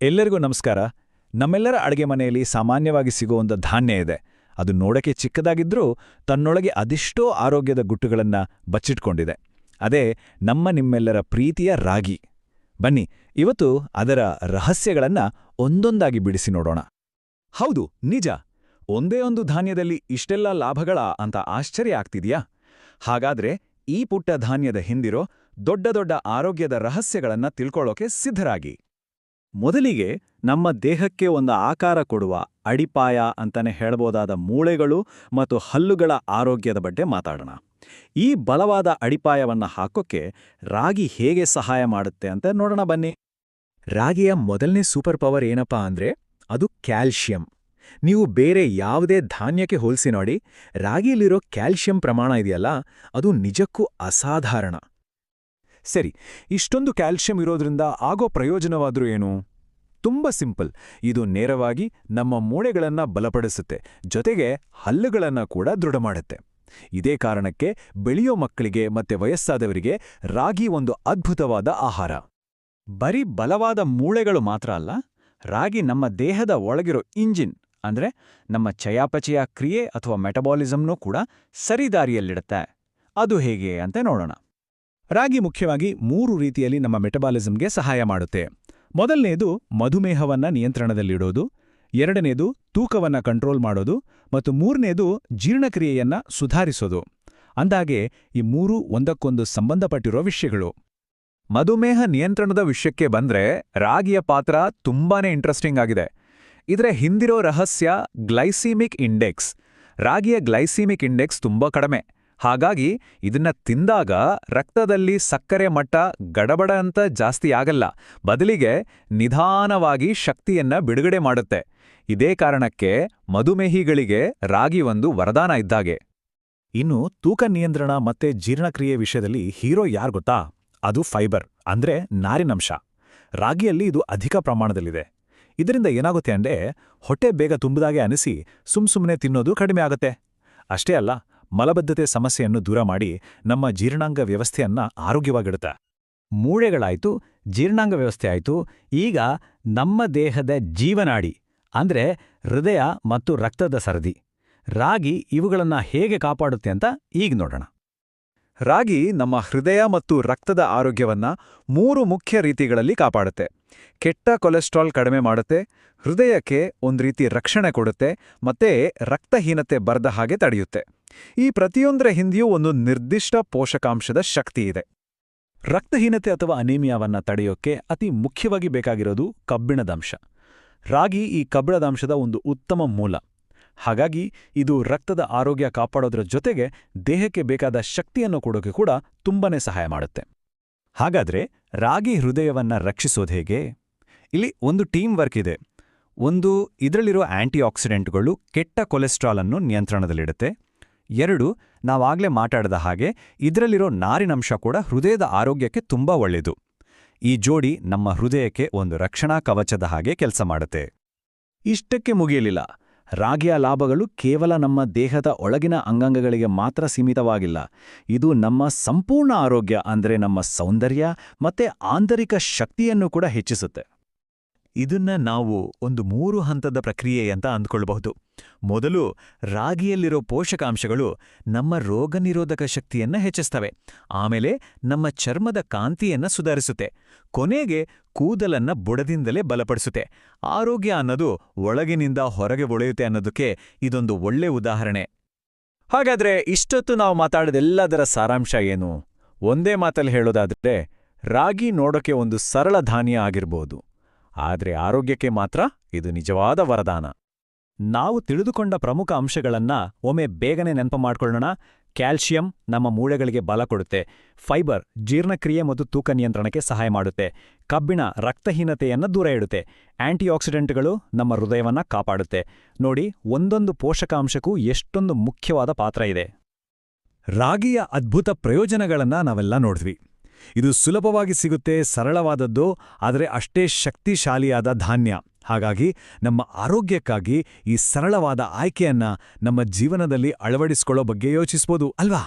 ಎಲ್ಲರಿಗೂ ನಮಸ್ಕಾರ. ನಮ್ಮೆಲ್ಲರ ಅಡುಗೆ ಮನೆಯಲ್ಲಿ ಸಾಮಾನ್ಯವಾಗಿ ಸಿಗೋ ಒಂದು ಧಾನ್ಯ ಇದೆ. ಅದು ನೋಡಕ್ಕೆ ಚಿಕ್ಕದಾಗಿದ್ರೂ ತನ್ನೊಳಗೆ ಅದೆಷ್ಟೋ ಆರೋಗ್ಯದ ಗುಟ್ಟುಗಳನ್ನ ಬಚ್ಚಿಟ್ಕೊಂಡಿದೆ. ಅದೇ ನಿಮ್ಮೆಲ್ಲರ ಪ್ರೀತಿಯ ರಾಗಿ. ಬನ್ನಿ, ಇವತ್ತು ಅದರ ರಹಸ್ಯಗಳನ್ನ ಒಂದೊಂದಾಗಿ ಬಿಡಿಸಿ ನೋಡೋಣ. ಹೌದು, ನಿಜ. ಒಂದೇ ಒಂದು ಧಾನ್ಯದಲ್ಲಿ ಇಷ್ಟೆಲ್ಲ ಲಾಭಗಳ ಅಂತ ಆಶ್ಚರ್ಯ ಆಗ್ತಿದ್ಯಾ? ಹಾಗಾದ್ರೆ ಈ ಪುಟ್ಟ ಧಾನ್ಯದ ಹಿಂದಿರೋ ದೊಡ್ಡ ದೊಡ್ಡ ಆರೋಗ್ಯದ ರಹಸ್ಯಗಳನ್ನ ತಿಳ್ಕೊಳ್ಳೋಕೆ ಸಿದ್ಧರಾಗಿ. ಮೊದಲಿಗೆ ನಮ್ಮ ದೇಹಕ್ಕೆ ಒಂದು ಆಕಾರ ಕೊಡುವ ಅಡಿಪಾಯ ಅಂತಾನೆ ಹೇಳ್ಬೋದಾದ ಮೂಳೆಗಳು ಮತ್ತು ಹಲ್ಲುಗಳ ಆರೋಗ್ಯದ ಬಗ್ಗೆ ಮಾತಾಡೋಣ. ಈ ಬಲವಾದ ಅಡಿಪಾಯವನ್ನ ಹಾಕೋಕ್ಕೆ ರಾಗಿ ಹೇಗೆ ಸಹಾಯ ಮಾಡುತ್ತೆ ಅಂತ ನೋಡೋಣ ಬನ್ನಿ. ರಾಗಿಯ ಮೊದಲನೇ ಸೂಪರ್ ಪವರ್ ಏನಪ್ಪಾ ಅಂದ್ರೆ ಅದು ಕ್ಯಾಲ್ಶಿಯಂ. ನೀವು ಬೇರೆ ಯಾವುದೇ ಧಾನ್ಯಕ್ಕೆ ಹೋಲಿಸಿ ನೋಡಿ, ರಾಗಿಯಲ್ಲಿರೋ ಕ್ಯಾಲ್ಶಿಯಂ ಪ್ರಮಾಣ ಇದೆಯಲ್ಲ, ಅದು ನಿಜಕ್ಕೂ ಅಸಾಧಾರಣ. ಸರಿ, ಇಷ್ಟೊಂದು ಕ್ಯಾಲ್ಶಿಯಂ ಇರೋದ್ರಿಂದ ಆಗೋ ಪ್ರಯೋಜನವಾದ್ರೂ ಏನು? ತುಂಬ ಸಿಂಪಲ್. ಇದು ನೇರವಾಗಿ ನಮ್ಮ ಮೂಳೆಗಳನ್ನ ಬಲಪಡಿಸುತ್ತೆ, ಜೊತೆಗೆ ಹಲ್ಲುಗಳನ್ನ ಕೂಡ ದೃಢ ಮಾಡುತ್ತೆ. ಇದೇ ಕಾರಣಕ್ಕೆ ಬೆಳೆಯೋ ಮಕ್ಕಳಿಗೆ ಮತ್ತೆ ವಯಸ್ಸಾದವರಿಗೆ ರಾಗಿ ಒಂದು ಅದ್ಭುತವಾದ ಆಹಾರ. ಬರೀ ಬಲವಾದ ಮೂಳೆಗಳು ಮಾತ್ರ ಅಲ್ಲ, ರಾಗಿ ನಮ್ಮ ದೇಹದ ಒಳಗಿರೋ ಇಂಜಿನ್ ಅಂದ್ರೆ ನಮ್ಮ ಚಯಾಪಚಯ ಕ್ರಿಯೆ ಅಥವಾ ಮೆಟಬಾಲಿಸಮ್ನೂ ಕೂಡ ಸರಿದಾರಿಯಲ್ಲಿಡುತ್ತೆ. ಅದು ಹೇಗೆ ಅಂತ ನೋಡೋಣ. ರಾಗಿ ಮುಖ್ಯವಾಗಿ 3 ರೀತಿಯಲ್ಲಿ ನಮ್ಮ ಮೆಟಬಾಲಿಸಮ್ಗೆ ಸಹಾಯ ಮಾಡುತ್ತೆ. ಮೊದಲನೇದು ಮಧುಮೇಹವನ್ನ ನಿಯಂತ್ರಣದಲ್ಲಿಡೋದು, ಎರಡನೇದು ತೂಕವನ್ನ ಕಂಟ್ರೋಲ್ ಮಾಡೋದು, ಮತ್ತು ಮೂರನೇದು ಜೀರ್ಣಕ್ರಿಯೆಯನ್ನ ಸುಧಾರಿಸೋದು. ಅಂದಾಗೆ ಈ 3 ಒಂದಕ್ಕೊಂದು ಸಂಬಂಧಪಟ್ಟಿರೋ ವಿಷಯಗಳು. ಮಧುಮೇಹ ನಿಯಂತ್ರಣದ ವಿಷಯಕ್ಕೆ ಬಂದ್ರೆ ರಾಗಿಯ ಪಾತ್ರ ತುಂಬಾನೇ ಇಂಟ್ರೆಸ್ಟಿಂಗ್ ಆಗಿದೆ. ಇದರ ಹಿಂದಿರೋ ರಹಸ್ಯ ಗ್ಲೈಸಿಮಿಕ್ ಇಂಡೆಕ್ಸ್. ರಾಗಿಯ ಗ್ಲೈಸಿಮಿಕ್ ಇಂಡೆಕ್ಸ್ ತುಂಬಾ ಕಡಿಮೆ. ಹಾಗಾಗಿ ಇದನ್ನ ತಿಂದಾಗ ರಕ್ತದಲ್ಲಿ ಸಕ್ಕರೆ ಮಟ್ಟ ಗಡಬಡ ಅಂತ ಜಾಸ್ತಿ ಆಗಲ್ಲ, ಬದಲಿಗೆ ನಿಧಾನವಾಗಿ ಶಕ್ತಿಯನ್ನ ಬಿಡುಗಡೆ ಮಾಡುತ್ತೆ. ಇದೇ ಕಾರಣಕ್ಕೆ ಮಧುಮೇಹಿಗಳಿಗೆ ರಾಗಿ ಒಂದು ವರದಾನ ಇದ್ದಾಗೆ. ಇನ್ನು ತೂಕ ನಿಯಂತ್ರಣ ಮತ್ತೆ ಜೀರ್ಣಕ್ರಿಯೆ ವಿಷಯದಲ್ಲಿ ಹೀರೋ ಯಾರು ಗೊತ್ತಾ? ಅದು ಫೈಬರ್ ಅಂದ್ರೆ ನಾರಿನಂಶ. ರಾಗಿಯಲ್ಲಿ ಇದು ಅಧಿಕ ಪ್ರಮಾಣದಲ್ಲಿದೆ. ಇದರಿಂದ ಏನಾಗುತ್ತೆ ಅಂದ್ರೆ ಹೊಟ್ಟೆ ಬೇಗ ತುಂಬದಾಗೆ ಅನಿಸಿ ಸುಮ್ಸುಮ್ನೆ ತಿನ್ನೋದು ಕಡಿಮೆ ಆಗುತ್ತೆ. ಅಷ್ಟೇ ಅಲ್ಲ, ಮಲಬದ್ಧತೆ ಸಮಸ್ಯೆಯನ್ನು ದೂರ ಮಾಡಿ ನಮ್ಮ ಜೀರ್ಣಾಂಗ ವ್ಯವಸ್ಥೆಯನ್ನ ಆರೋಗ್ಯವಾಗಿಡುತ್ತೆ. ಮೂಳೆಗಳಾಯ್ತು, ಜೀರ್ಣಾಂಗ ವ್ಯವಸ್ಥೆ ಆಯ್ತು, ಈಗ ನಮ್ಮ ದೇಹದ ಜೀವನಾಡಿ ಅಂದ್ರೆ ಹೃದಯ ಮತ್ತು ರಕ್ತದ ಸರದಿ. ರಾಗಿ ಇವುಗಳನ್ನ ಹೇಗೆ ಕಾಪಾಡುತ್ತೆ ಅಂತ ಈಗ ನೋಡೋಣ. ರಾಗಿ ನಮ್ಮ ಹೃದಯ ಮತ್ತು ರಕ್ತದ ಆರೋಗ್ಯವನ್ನ 3 ಮುಖ್ಯ ರೀತಿಗಳಲ್ಲಿ ಕಾಪಾಡುತ್ತೆ. ಕೆಟ್ಟ ಕೊಲೆಸ್ಟ್ರಾಲ್ ಕಡಿಮೆ ಮಾಡುತ್ತೆ, ಹೃದಯಕ್ಕೆ ಒಂದು ರೀತಿ ರಕ್ಷಣೆ ಕೊಡುತ್ತೆ, ಮತ್ತೆ ರಕ್ತಹೀನತೆ ಬರದ ಹಾಗೆ ತಡೆಯುತ್ತೆ. ಈ ಪ್ರತಿಯೊಂದರ ಹಿಂದೆಯೂ ಒಂದು ನಿರ್ದಿಷ್ಟ ಪೋಷಕಾಂಶದ ಶಕ್ತಿ ಇದೆ. ರಕ್ತಹೀನತೆ ಅಥವಾ ಅನೀಮಿಯಾವನ್ನ ತಡೆಯೋಕೆ ಅತಿ ಮುಖ್ಯವಾಗಿ ಬೇಕಾಗಿರೋದು ಕಬ್ಬಿಣದಂಶ. ರಾಗಿ ಈ ಕಬ್ಬಿಣದಂಶದ ಒಂದು ಉತ್ತಮ ಮೂಲ. ಹಾಗಾಗಿ ಇದು ರಕ್ತದ ಆರೋಗ್ಯ ಕಾಪಾಡೋದ್ರ ಜೊತೆಗೆ ದೇಹಕ್ಕೆ ಬೇಕಾದ ಶಕ್ತಿಯನ್ನು ಕೊಡೋಕೆ ಕೂಡ ತುಂಬಾನೇ ಸಹಾಯ ಮಾಡುತ್ತೆ. ಹಾಗಾದ್ರೆ ರಾಗಿ ಹೃದಯವನ್ನ ರಕ್ಷಿಸೋದು ಹೇಗೆ? ಇಲ್ಲಿ ಒಂದು ಟೀಮ್ ವರ್ಕ್ ಇದೆ. ಒಂದು, ಇದರಲ್ಲಿರೋ ಆಂಟಿಆಕ್ಸಿಡೆಂಟ್ಗಳು ಕೆಟ್ಟ ಕೊಲೆಸ್ಟ್ರಾಲ್ ಅನ್ನು ನಿಯಂತ್ರಣದಲ್ಲಿಡುತ್ತೆ. 2, ನಾವಾಗ್ಲೇ ಮಾತಾಡಿದ ಹಾಗೆ ಇದರಲ್ಲಿರೋ ನಾರಿನಂಶ ಕೂಡ ಹೃದಯದ ಆರೋಗ್ಯಕ್ಕೆ ತುಂಬಾ ಒಳ್ಳೆಯದು. ಈ ಜೋಡಿ ನಮ್ಮ ಹೃದಯಕ್ಕೆ ಒಂದು ರಕ್ಷಣಾ ಕವಚದ ಹಾಗೆ ಕೆಲಸ ಮಾಡುತ್ತೆ. ಇಷ್ಟಕ್ಕೆ ಮುಗಿಯಲಿಲ್ಲ. ರಾಗಿಯ ಲಾಭಗಳು ಕೇವಲ ನಮ್ಮ ದೇಹದ ಒಳಗಿನ ಅಂಗಾಂಗಗಳಿಗೆ ಮಾತ್ರ ಸೀಮಿತವಾಗಿಲ್ಲ. ಇದು ನಮ್ಮ ಸಂಪೂರ್ಣ ಆರೋಗ್ಯ ಅಂದ್ರೆ ನಮ್ಮ ಸೌಂದರ್ಯ ಮತ್ತೆ ಆಂತರಿಕ ಶಕ್ತಿಯನ್ನು ಕೂಡ ಹೆಚ್ಚಿಸುತ್ತೆ. ಇದನ್ನ ನಾವು ಒಂದು 3 ಹಂತದ ಪ್ರಕ್ರಿಯೆ ಅಂತ ಅಂದ್ಕೊಳ್ಬಹುದು. ಮೊದಲು, ರಾಗಿಯಲ್ಲಿರೋ ಪೋಷಕಾಂಶಗಳು ನಮ್ಮ ರೋಗನಿರೋಧಕ ಶಕ್ತಿಯನ್ನ ಹೆಚ್ಚಿಸ್ತವೆ. ಆಮೇಲೆ ನಮ್ಮ ಚರ್ಮದ ಕಾಂತಿಯನ್ನ ಸುಧಾರಿಸುತ್ತೆ. ಕೊನೆಗೆ ಕೂದಲನ್ನ ಬುಡದಿಂದಲೇ ಬಲಪಡಿಸುತ್ತೆ. ಆರೋಗ್ಯ ಅನ್ನೋದು ಒಳಗಿನಿಂದ ಹೊರಗೆ ಒಳೆಯುತ್ತೆ ಅನ್ನೋದಕ್ಕೆ ಇದೊಂದು ಒಳ್ಳೆ ಉದಾಹರಣೆ. ಹಾಗಾದ್ರೆ ಇಷ್ಟೊತ್ತು ನಾವು ಮಾತಾಡಿದೆಲ್ಲದರ ಸಾರಾಂಶ ಏನು? ಒಂದೇ ಮಾತಲ್ಲಿ ಹೇಳೋದಾದ್ರೆ, ರಾಗಿ ನೋಡೋಕೆ ಒಂದು ಸರಳ ಧಾನ್ಯ ಆಗಿರ್ಬೋದು, ಆದ್ರೆ ಆರೋಗ್ಯಕ್ಕೆ ಮಾತ್ರ ಇದು ನಿಜವಾದ ವರದಾನ. ನಾವು ತಿಳಿದುಕೊಂಡ ಪ್ರಮುಖ ಅಂಶಗಳನ್ನ ಒಮ್ಮೆ ಬೇಗನೆ ನೆನಪು ಮಾಡ್ಕೊಳ್ಳೋಣ. ಕ್ಯಾಲ್ಶಿಯಂ ನಮ್ಮ ಮೂಳೆಗಳಿಗೆ ಬಲ ಕೊಡುತ್ತೆ, ಫೈಬರ್ ಜೀರ್ಣಕ್ರಿಯೆ ಮತ್ತು ತೂಕ ನಿಯಂತ್ರಣಕ್ಕೆ ಸಹಾಯ ಮಾಡುತ್ತೆ, ಕಬ್ಬಿಣ ರಕ್ತಹೀನತೆಯನ್ನ ದೂರ ಇಡುತ್ತೆ, ಆಂಟಿಆಕ್ಸಿಡೆಂಟ್ಗಳು ನಮ್ಮ ಹೃದಯವನ್ನ ಕಾಪಾಡುತ್ತೆ. ನೋಡಿ, ಒಂದೊಂದು ಪೋಷಕಾಂಶಕ್ಕೂ ಎಷ್ಟೊಂದು ಮುಖ್ಯವಾದ ಪಾತ್ರ ಇದೆ. ರಾಗಿಯ ಅದ್ಭುತ ಪ್ರಯೋಜನಗಳನ್ನ ನಾವೆಲ್ಲ ನೋಡಿದ್ವಿ. ಇದು ಸುಲಭವಾಗಿ ಸಿಗುತ್ತೆ, ಸರಳವಾದದ್ದು, ಆದರೆ ಅಷ್ಟೇ ಶಕ್ತಿಶಾಲಿಯಾದ ಧಾನ್ಯ. ಹಾಗಾಗಿ ನಮ್ಮ ಆರೋಗ್ಯಕ್ಕಾಗಿ ಈ ಸರಳವಾದ ಆಯ್ಕೆಯನ್ನ ನಮ್ಮ ಜೀವನದಲ್ಲಿ ಅಳವಡಿಸಿಕೊಳ್ಳೋ ಬಗ್ಗೆ ಯೋಚಿಸ್ಬೋದು ಅಲ್ವಾ?